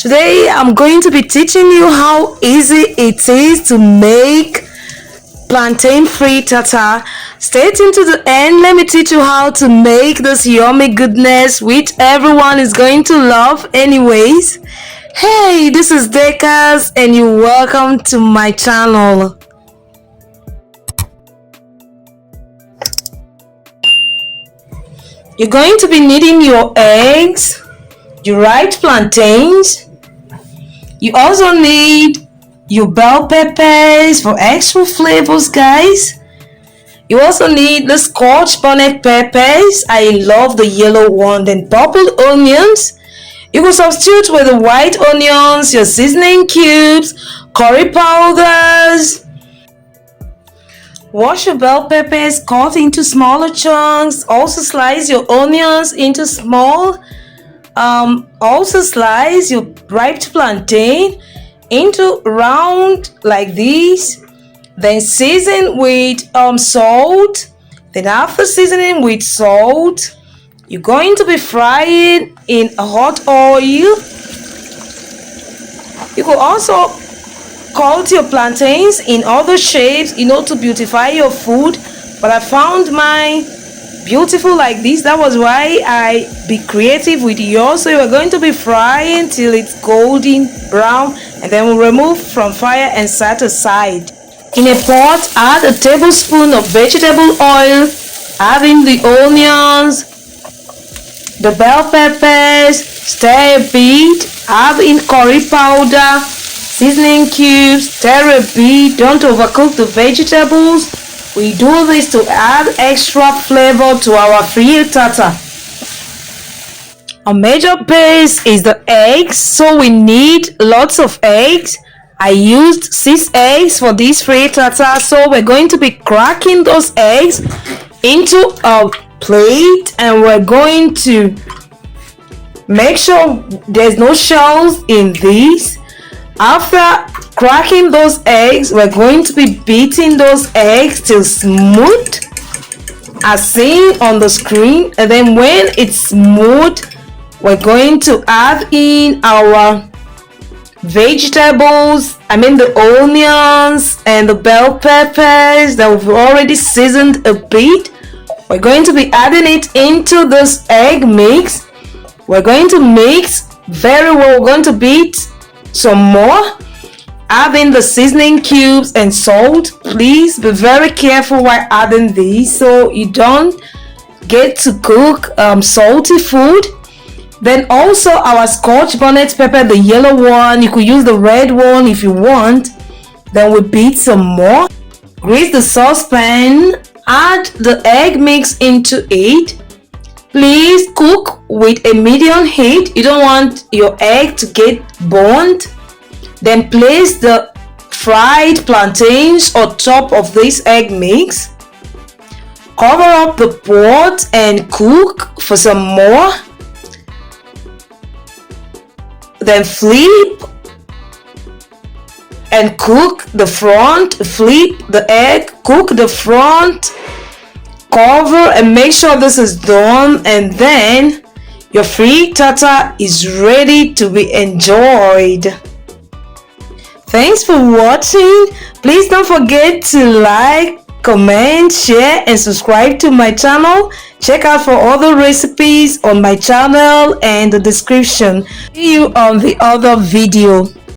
Today I'm going to be teaching you how easy it is to make plantain frittata. Stay tuned to the end. Let me teach you how to make this yummy goodness which everyone is going to love anyways. Hey, this is Dekas and you're welcome to my channel. You're going to be needing your eggs, your ripe plantains. You also need your bell peppers for extra flavors, guys. You also need the scotch bonnet peppers. I love the yellow one. Then purple onions. You can substitute with the white onions, your seasoning cubes, curry powders. Wash your bell peppers, cut into smaller chunks. Also slice your onions into small. Also slice your ripe plantain into round like this. Then season with salt. Then after seasoning with salt, you're going to be frying in hot oil. You could also cut your plantains in other shapes, to beautify your food. But I found mine beautiful like this. That was why I be creative with yours. So you're going to be frying till it's golden brown, and then we'll remove from fire and set aside. In a pot, add a tablespoon of vegetable oil, add in the onions, the bell peppers, stir a bit, add in curry powder, seasoning cubes, stir a bit. Don't overcook the vegetables. We do this to add extra flavor to our frittata. Our major base is the eggs, so we need lots of eggs. I used 6 eggs for this frittata, so we're going to be cracking those eggs into a plate, and we're going to make sure there's no shells in this. After cracking those eggs, we're going to be beating those eggs till smooth as seen on the screen, and then when it's smooth, we're going to add in our vegetables, the onions and the bell peppers that we've already seasoned a bit. We're going to be adding it into this egg mix. We're going to mix very well. We're going to beat some more. Add in the seasoning cubes and salt. Please be very careful while adding these so you don't get to cook salty food. Then also our scotch bonnet pepper, the yellow one. You could use the red one if you want. Then we beat some more. Grease the saucepan. Add the egg mix into it. Please cook with a medium heat. You don't want your egg to get burnt. Then place the fried plantains on top of this egg mix. Cover up the pot and cook for some more. Then flip and cook the front. Flip the egg, cook the front, cover, and make sure this is done, and then your frittata is ready to be enjoyed. Thanks for watching. Please don't forget to like, comment, share, and subscribe to my channel. Check out for other recipes on my channel and the description. See you on the other video.